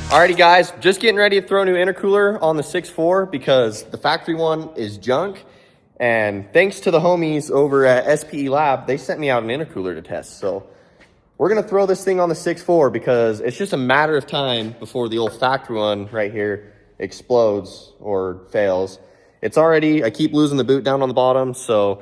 Alrighty guys, just getting ready to throw a new intercooler on the 6.4 because the factory one is junk. And thanks to the homies over at SPELAB, they sent me out an intercooler to test. So we're gonna throw this thing on the 6.4 because it's just a matter of time before the old factory one right here explodes or fails. It's already, I keep losing the boot down on the bottom. So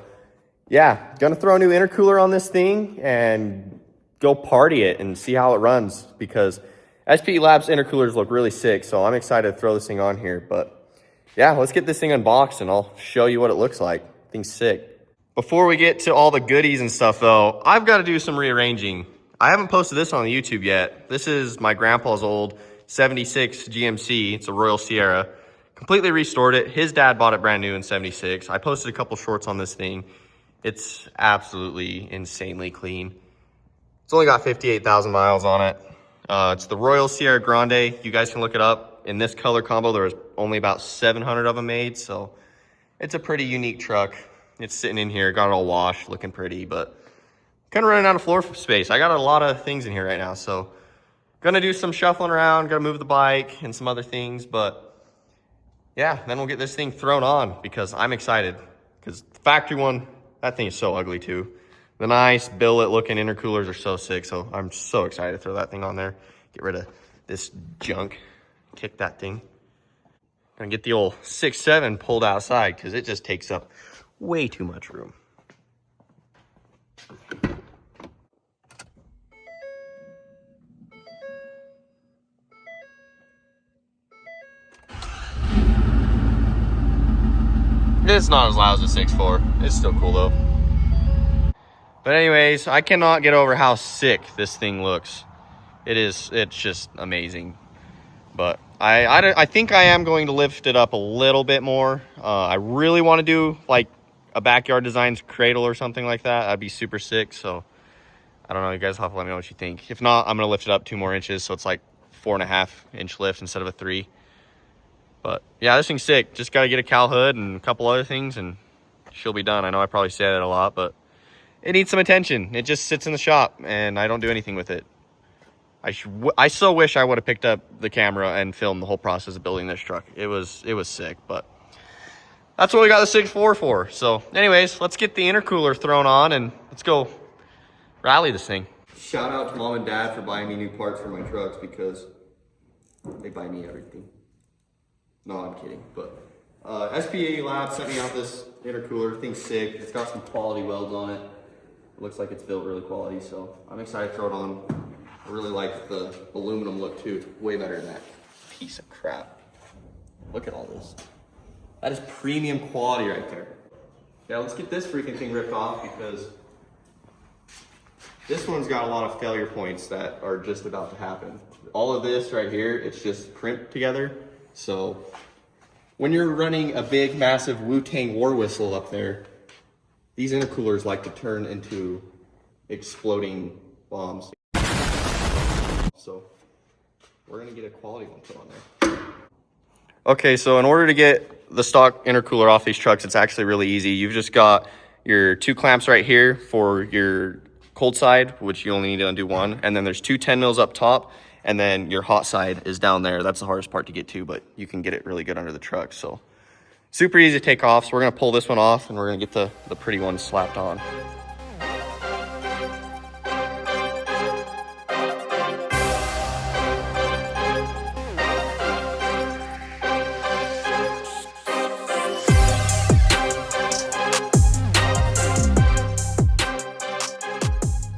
yeah, gonna throw a new intercooler on this thing and go party it and see how it runs because SPELAB's intercoolers look really sick, so I'm excited to throw this thing on here. But yeah, let's get this thing unboxed and I'll show you what it looks like. Thing's sick. Before we get to all the goodies and stuff though, I've got to do some rearranging. I haven't posted this on the YouTube yet. This is my grandpa's old 76 GMC. It's a Royal Sierra. Completely restored it. His dad bought it brand new in 76. I posted a couple shorts on this thing. It's absolutely insanely clean. It's only got 58,000 miles on it. It's the Royal Sierra Grande. You guys can look it up. In this color combo, there was only about 700 of them made, so it's a pretty unique truck. It's sitting in here, got it all washed, looking pretty, but kind of running out of floor space. I got a lot of things in here right now, so gonna do some shuffling around, gotta move the bike and some other things, but yeah, then we'll get this thing thrown on because I'm excited. Because the factory one, that thing is so ugly too. The nice billet looking intercoolers are so sick, so I'm so excited to throw that thing on there. Get rid of this junk, kick that thing. And get the old 6.7 pulled outside because it just takes up way too much room. It's not as loud as a 6.4. It's still cool though. But anyways, I cannot get over how sick this thing looks. It's just amazing. But I think I am going to lift it up a little bit more. I really want to do like a backyard designs cradle or something like that. That'd be super sick. So I don't know, you guys have to let me know what you think. If not, I'm gonna lift it up 2 more inches. So it's like 4.5 inch lift instead of a 3. But yeah, this thing's sick. Just got to get a cowl hood and a couple other things and she'll be done. I know I probably say that a lot, but it needs some attention. It just sits in the shop and I don't do anything with it. I so wish I would have picked up the camera and filmed the whole process of building this truck. It was sick, but that's what we got the 6.4 for. So anyways, let's get the intercooler thrown on and let's go rally this thing. Shout out to mom and dad for buying me new parts for my trucks because they buy me everything. No, I'm kidding, but SPELAB sent me out this intercooler. Thing's sick. It's got some quality welds on it. It looks like it's built really quality, so I'm excited to throw it on. I really like the aluminum look too. It's way better than that piece of crap. Look at all this. That is premium quality right there. Yeah, let's get this freaking thing ripped off because this one's got a lot of failure points that are just about to happen. All of this right here, it's just crimped together. So when you're running a big, massive Wu-Tang war whistle up there, these intercoolers like to turn into exploding bombs. So we're gonna get a quality one put on there. Okay, so in order to get the stock intercooler off these trucks, it's actually really easy. You've just got your 2 clamps right here for your cold side, which you only need to undo 1. And then there's 2 10 mils up top. And then your hot side is down there. That's the hardest part to get to, but you can get it really good under the truck. So super easy to take off. So we're gonna pull this one off and we're gonna get the pretty one slapped on.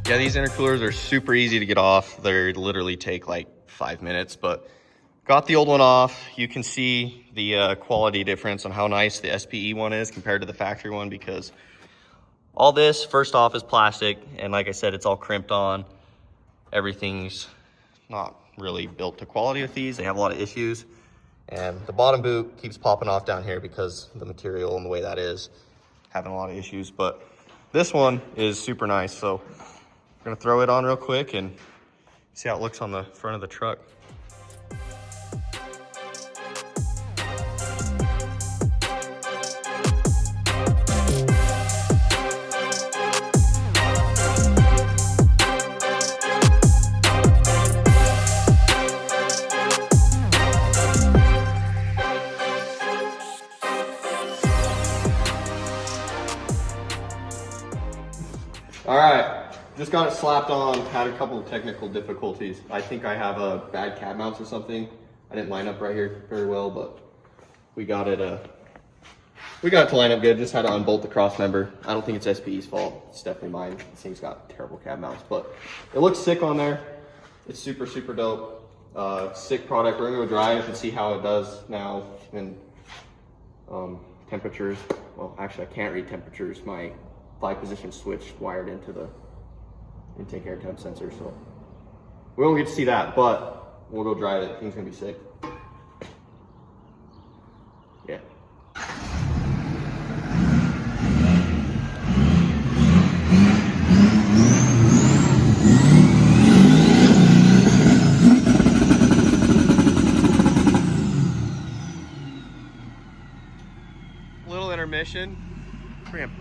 Yeah, these intercoolers are super easy to get off. They literally take like 5 minutes, but got the old one off. You can see the quality difference on how nice the SPE one is compared to the factory one because all this, first off, is plastic. And like I said, it's all crimped on. Everything's not really built to quality with these. They have a lot of issues. And the bottom boot keeps popping off down here because of the material and the way that is, having a lot of issues. But this one is super nice. So I'm gonna throw it on real quick and see how it looks on the front of the truck. just got it slapped on, had a couple of technical difficulties. I think I have a bad cab mounts or something. I didn't line up right here very well, but we got it to line up good. Just had to unbolt the cross member. I don't think it's SPE's fault. It's definitely mine. This thing's got terrible cab mounts, but it looks sick on there. It's super, super dope. Sick product. We're gonna go drive it and see how it does now in temperatures. Well, actually, I can't read temperatures. My 5-position switch wired into the intake air temp sensor, so we won't get to see that, but we'll go drive it. Thing's gonna be sick. Yeah. Little intermission. Cramp.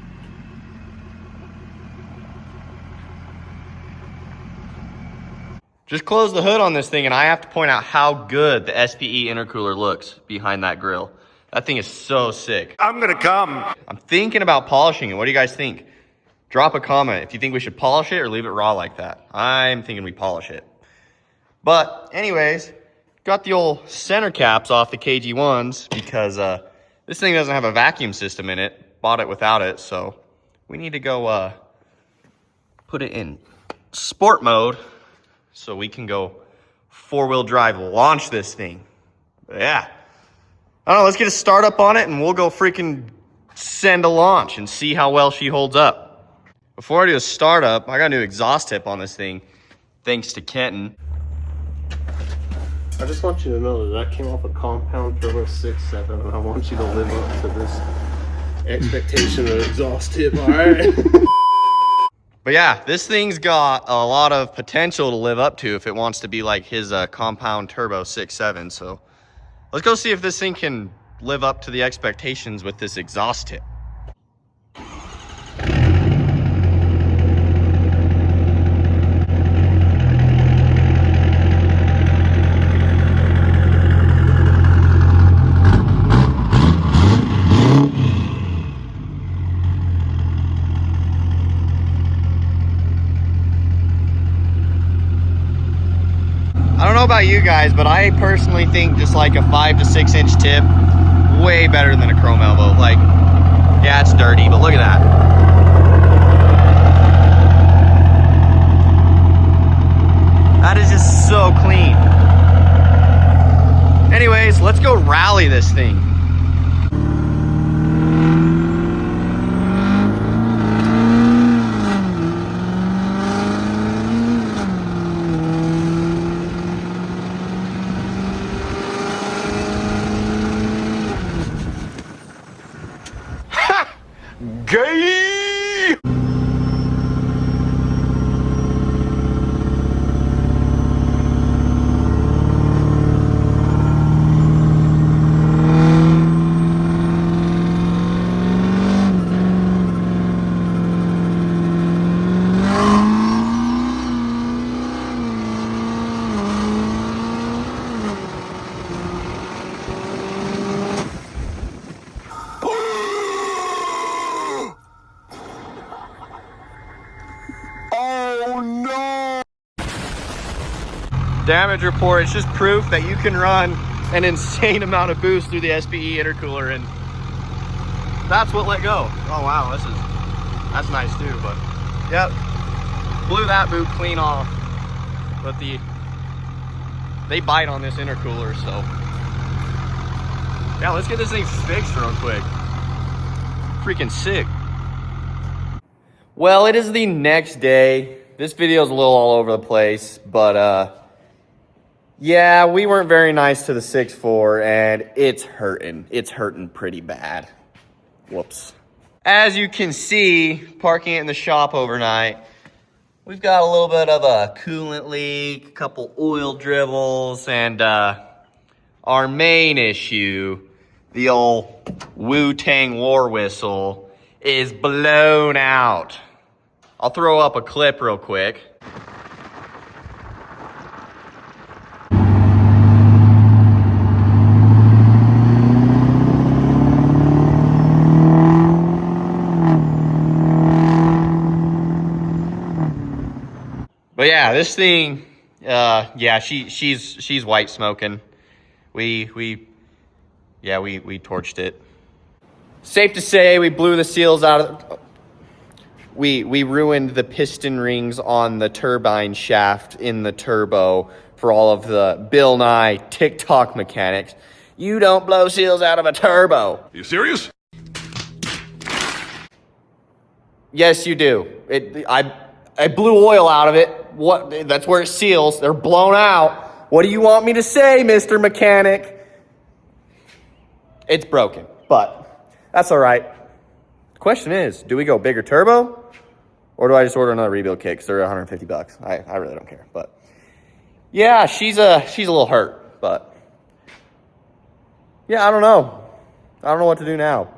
Just close the hood on this thing, and I have to point out how good the SPE intercooler looks behind that grill. That thing is so sick. I'm gonna come. I'm thinking about polishing it. What do you guys think? Drop a comment if you think we should polish it or leave it raw like that. I'm thinking we polish it. But anyways, got the old center caps off the KG1s because this thing doesn't have a vacuum system in it. Bought it without it, so we need to go put it in sport mode so we can go 4-wheel drive launch this thing. But yeah. I don't know, let's get a startup on it and we'll go freaking send a launch and see how well she holds up. Before I do a startup, I got a new exhaust tip on this thing, thanks to Kenton. I just want you to know that came off a compound turbo 6.7, and I want you to live up to this expectation of exhaust tip, all right? But yeah, this thing's got a lot of potential to live up to if it wants to be like his compound turbo 6.7. So let's go see if this thing can live up to the expectations with this exhaust tip. I don't know about you guys, but I personally think just like a 5 to 6 inch tip, way better than a chrome elbow. Like, yeah, it's dirty, but look at that. That is just so clean. Anyways, let's go rally this thing. Gay! Oh no! Damage report, it's just proof that you can run an insane amount of boost through the SPE intercooler, and that's what let go. Oh wow, that's nice too, but yep. Blew that boot clean off. But they bite on this intercooler, so yeah, let's get this thing fixed real quick. Freaking sick. Well, it is the next day. This video is a little all over the place, but yeah, we weren't very nice to the 6.4, and it's hurting. It's hurting pretty bad. Whoops. As you can see, parking it in the shop overnight, we've got a little bit of a coolant leak, a couple oil dribbles, and our main issue, the old Wu-Tang war whistle, is blown out. I'll throw up a clip real quick. yeah, this thing, yeah, she's white smoking. We torched it. Safe to say we blew the seals out of, we ruined the piston rings on the turbine shaft in the turbo for all of the Bill Nye TikTok mechanics. You don't blow seals out of a turbo. Are you serious? Yes, you do. I blew oil out of it. What? That's where it seals. They're blown out. What do you want me to say, Mr. Mechanic? It's broken, but that's all right. The question is, do we go bigger turbo, or do I just order another rebuild kit? Because they're $150. I really don't care. But yeah, she's a little hurt, but yeah, I don't know. I don't know what to do now.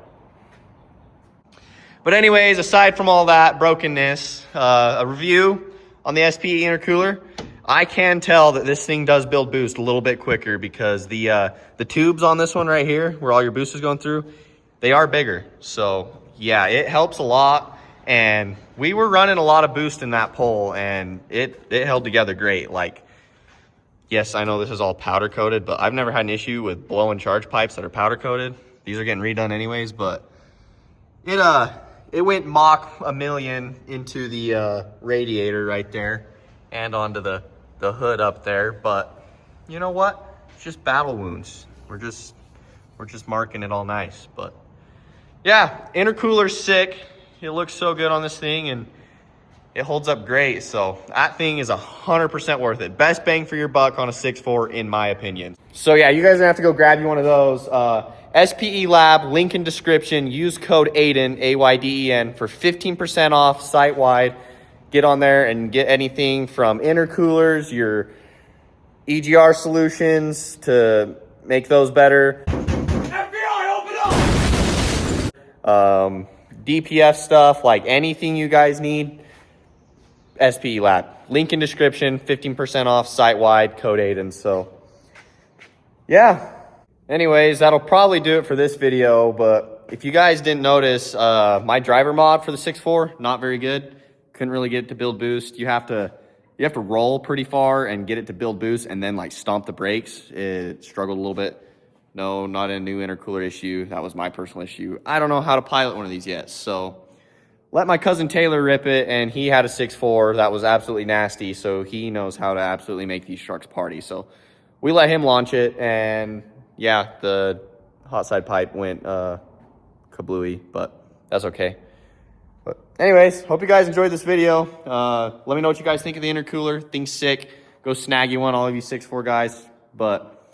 But anyways, aside from all that brokenness, a review on the SPE intercooler. I can tell that this thing does build boost a little bit quicker because the tubes on this one right here, where all your boost is going through, they are bigger. So yeah, it helps a lot. And we were running a lot of boost in that pole, and it held together great. Like, yes, I know this is all powder coated, but I've never had an issue with blowing charge pipes that are powder coated. These are getting redone anyways, but it went Mach 1,000,000 into the radiator right there and onto the hood up there. But you know what? It's just battle wounds. We're just marking it all nice. But yeah, intercooler's sick. It looks so good on this thing, and it holds up great. So that thing is 100% worth it. Best bang for your buck on a 6.4 in my opinion. So yeah, you guys are gonna have to go grab you one of those. SPE Lab, link in description. Use code AYDEN, AYDEN, for 15% off site-wide. Get on there and get anything from intercoolers, your EGR solutions to make those better. FBI, open up! DPF stuff, like anything you guys need, SPE Lab. Link in description, 15% off site-wide, code AYDEN. So yeah. Anyways, that'll probably do it for this video, but if you guys didn't notice, my driver mod for the 6.4, not very good. Couldn't really get it to build boost. You have to roll pretty far and get it to build boost and then like stomp the brakes. It struggled a little bit. No, not a new intercooler issue. That was my personal issue. I don't know how to pilot one of these yet, so let my cousin Taylor rip it, and he had a 6.4 that was absolutely nasty, so he knows how to absolutely make these trucks party. So we let him launch it, and yeah, the hot side pipe went kablooey, but that's okay. But anyways, hope you guys enjoyed this video. Let me know what you guys think of the intercooler. Thing's sick. Go snag you one, all of you 6.4 guys. But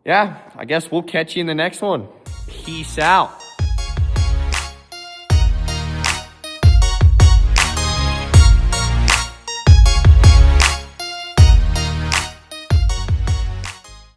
yeah, I guess we'll catch you in the next one. Peace out.